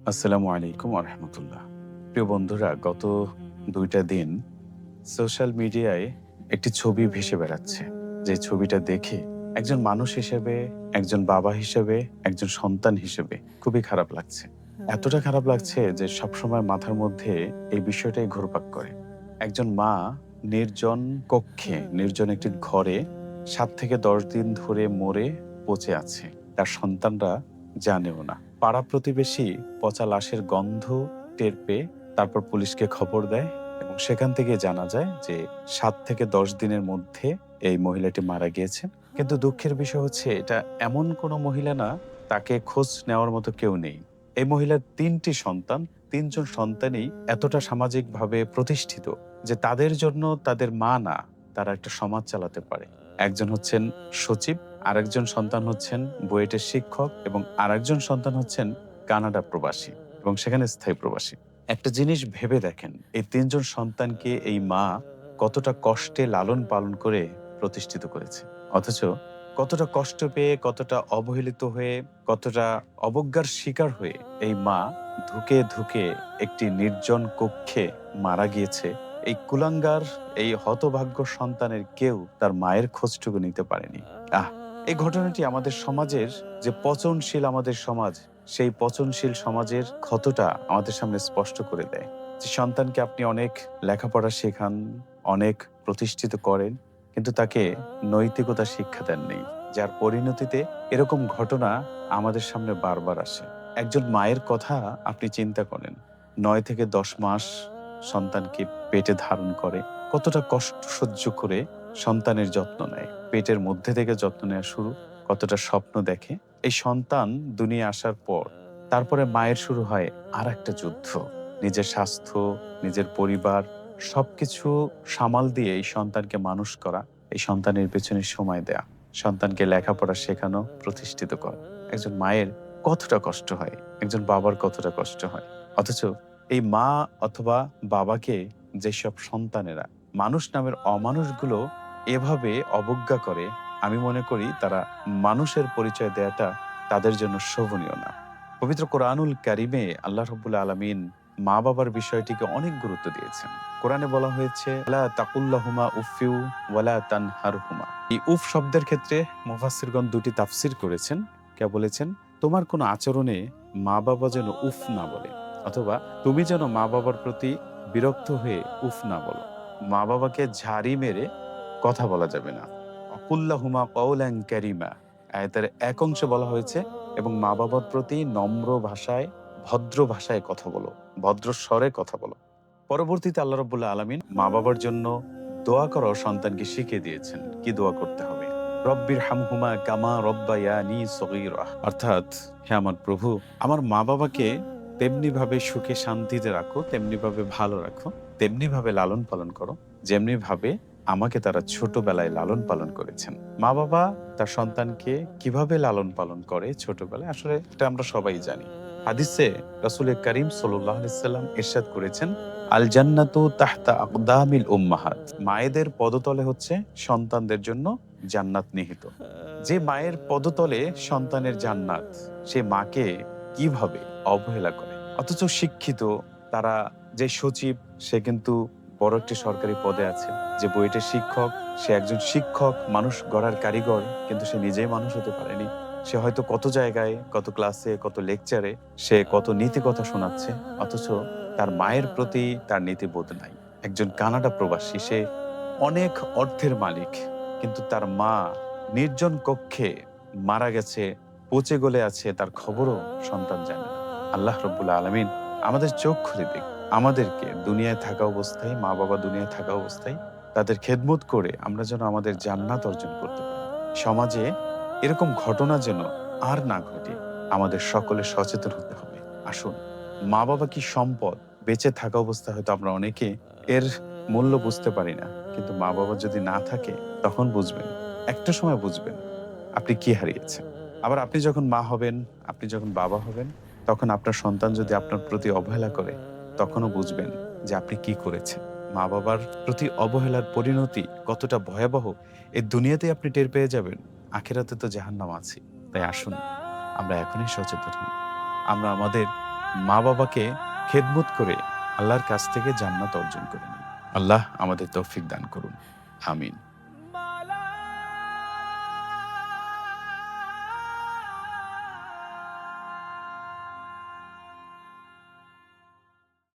আসসালামু আলাইকুম ওয়া রাহমাতুল্লাহ। প্রিয় বন্ধুরা, গত ২ টা দিন সোশ্যাল মিডিয়ায় একটি ছবি ভেসে বেড়াচ্ছে। যে ছবিটা দেখে একজন মানুষ হিসেবে, একজন বাবা হিসেবে, একজন সন্তান হিসেবে খুবই খারাপ লাগছে। এতটা খারাপ লাগছে যে সবসময় মাথার মধ্যে এই বিষয়টাই ঘুরপাক করে। একজন মা নির্জন কক্ষে, নির্জন একটি ঘরে ৭ থেকে ১০ দিন ধরে মরে পচে আছে। তার সন্তানরা জানেও না। পাড়া প্রতিবেশী পচা লাশের গন্ধ টের পেয়ে তারপর পুলিশকে খবর দেয় এবং সেখান থেকে জানা যায় যে ৭ থেকে ১০ দিনের মধ্যে এই মহিলাটি মারা গিয়েছেন। কিন্তু দুঃখের বিষয় হচ্ছে এটা এমন কোনো মহিলা না, তাকে খোঁজ নেওয়ার মতো কেউ নেই। এই মহিলার ৩ টি সন্তান, ৩ জন সন্তানই এতটা সামাজিকভাবে প্রতিষ্ঠিত যে তাদের জন্য তাদের মা না, তারা একটা সমাজ চালাতে পারে। একজন হচ্ছেন সচিব, আরেকজন সন্তান হচ্ছেন বুয়েটের শিক্ষক এবং আরেকজন সন্তান হচ্ছেন কানাডা প্রবাসী এবং সেখানে স্থায়ী প্রবাসী। একটা জিনিস ভেবে দেখেন, এই ৩ জন সন্তানকে এই মা কতটা কষ্টে লালন পালন করে প্রতিষ্ঠিত করেছে। অথচ কতটা কষ্ট পেয়ে, কতটা অবহেলিত হয়ে, কতটা অবজ্ঞার শিকার হয়ে এই মা ধুকে ধুকে একটি নির্জন কক্ষে মারা গিয়েছে। এই কুলাঙ্গার, এই হতভাগ্য সন্তানের কেউ তার মায়ের খোঁজটুকু নিতে পারেনি। আহ! এই ঘটনাটি আমাদের সমাজের, যে পচনশীল আমাদের সমাজ, সেই পচনশীল সমাজের ক্ষতটা আমাদের সামনে স্পষ্ট করে দেয়। যে সন্তানকে আপনি অনেক লেখাপড়া শেখান, অনেক প্রতিষ্ঠিত করেন, কিন্তু তাকে নৈতিকতা শিক্ষা দেন নেই। যার পরিণতিতে এরকম ঘটনা আমাদের সামনে বারবার আসে। একজন মায়ের কথা আপনি চিন্তা করেন। ৯ থেকে ১০ মাস সন্তানকে পেটে ধারণ করে, কতটা কষ্ট সহ্য করে সন্তানের যত্ন নেয়। পেটের মধ্যে থেকে যত্ন নেয়া শুরু, কতটা স্বপ্ন দেখে। এই সন্তান দুনিয়ায় আসার পর তারপরে মায়ের শুরু হয় আরেকটা যুদ্ধ। নিজের স্বাস্থ্য, নিজের পরিবার সবকিছু সামাল দিয়ে এই সন্তানকে মানুষ করা, এই সন্তানের পেছনে সময় দেয়া, সন্তানকে লেখাপড়া শেখানো, প্রতিষ্ঠিত করা। একজন মায়ের কতটা কষ্ট হয়, একজন বাবার কতটা কষ্ট হয়। অথচ এই মা অথবা বাবাকে যেসব সন্তানেরা, মানুষ নামের অমানুষগুলো এভাবে অবজ্ঞা করে, আমি মনে করি তারা মানুষের পরিচয় দেয়াটা তাদের জন্য শোভনীয় না। পবিত্র কোরআনুল কারিমে আল্লাহ রাব্বুল আলামিন মা-বাবার বিষয়টিকে অনেক গুরুত্ব দিয়েছেন। কোরআনে বলা হয়েছে, "লা তাকুল্লাহুমা উফফিউ ওয়ালা তানহারহুমা।" এই উফ শব্দের ক্ষেত্রে মুফাসসিরগণ ২ টি তাফসীর করেছেন। কেউ বলেছেন, তোমার কোনো আচরণে মা-বাবা যেন উফ না বলে, অথবা তুমি যেন মা-বাবার প্রতি বিরক্ত হয়ে উফ না বলো। মা-বাবাকে ঝাড়ি মেরে কথা বলা যাবে না। অকুল্লাহুমা কওলান কারীমা। আয়াতের এক অংশে বলা হয়েছে, এবং মা-বাবার প্রতি নম্র ভাষায়, ভদ্র ভাষায় কথা বলো, ভদ্র স্বরে কথা বলো। পরবর্তীতে আল্লাহ রাব্বুল আলামিন মা-বাবার জন্য দোয়া করাও সন্তানকে শিখিয়ে দিয়েছেন। কি দোয়া করতে হবে? রব্বির হামহুমা কামা রব্বায়ানি সগীরা। অর্থাৎ, হে আমার প্রভু, আমার মা-বাবাকে তেমনিভাবে সুখে শান্তিতে রাখো, তেমনিভাবে ভালো রাখো, তেমনিভাবে লালন পালন করো, যেমনিভাবে আমাকে তারা ছোটবেলায় লালন পালন করেছেন। মা-বাবা তার সন্তানকে কিভাবে লালন পালন করে ছোটবেলায়, আসলে এটা আমরা সবাই জানি। হাদিসে রাসূল করিম সাল্লাল্লাহু আলাইহি সাল্লাম ইরশাদ করেছেন, আল জান্নাতু তাহতা আকদামিল উম্মাহাত। মায়েদের পদতলে হচ্ছে সন্তানদের জন্য জান্নাত নিহিত। যে মায়ের পদতলে সন্তানের জান্নাত, সে মাকে কিভাবে অবহেলা করে? অথচ শিক্ষিত তারা, যে সচিব সে কিন্তু বড় একটি সরকারি পদে আছে, যে বুয়েটের শিক্ষক সে একজন শিক্ষক, মানুষ গড়ার কারিগর, কিন্তু সে নিজেই মানুষ হতে পারেনি। সে হয়তো কত জায়গায়, কত ক্লাসে, কত লেকচারে সে কত নীতি কথা শোনাচ্ছে, অথচ তার মায়ের প্রতি তার নীতিবোধ নাই। একজন কানাডা প্রবাসী, সে অনেক অর্থের মালিক, কিন্তু তার মা নির্জন কক্ষে মারা গেছে, পচে গলে আছে, তার খবরও সন্তান জানে না। আল্লাহ রাব্বুল আলামিন আমাদের চোখ খুলে দিক। আমাদেরকে দুনিয়ায় থাকা অবস্থায়, মা-বাবা দুনিয়ায় থাকা অবস্থায় তাদের খেদমত করে আমরা যেন আমাদের জান্নাত অর্জন করতে পারি। সমাজে এরকম ঘটনা যেন আর না ঘটে, আমাদের সকলের সচেতন হতে হবে। আসুন, মা-বাবা কি সম্পদ! বেঁচে থাকা অবস্থায় হয়তো আমরা অনেকে এর মূল্য বুঝতে পারি না। কিন্তু মা-বাবা যদি না থাকে, তখন বুঝবেন। একটা সময় বুঝবেন আপনি কি হারিয়েছেন। আবার আপনি যখন মা হবেন, আপনি যখন বাবা হবেন, তখন আপনার সন্তান যদি আপনার প্রতি অবহেলা করে, তখনও বুঝবেন যে আপনি কি করেছেন। মা-বাবার প্রতি অবহেলার পরিণতি কতটা ভয়াবহ, এই দুনিয়াতেই আপনি টের পেয়ে যাবেন। আখিরাতে তো জাহান্নাম আছে। তাই আসুন, আমরা এখনই সচেতন হই। আমরা আমাদের মা বাবাকে খেদমত করে আল্লাহর কাছ থেকে জান্নাত অর্জন করে নিই। আল্লাহ আমাদের তৌফিক দান করুন। আমিন।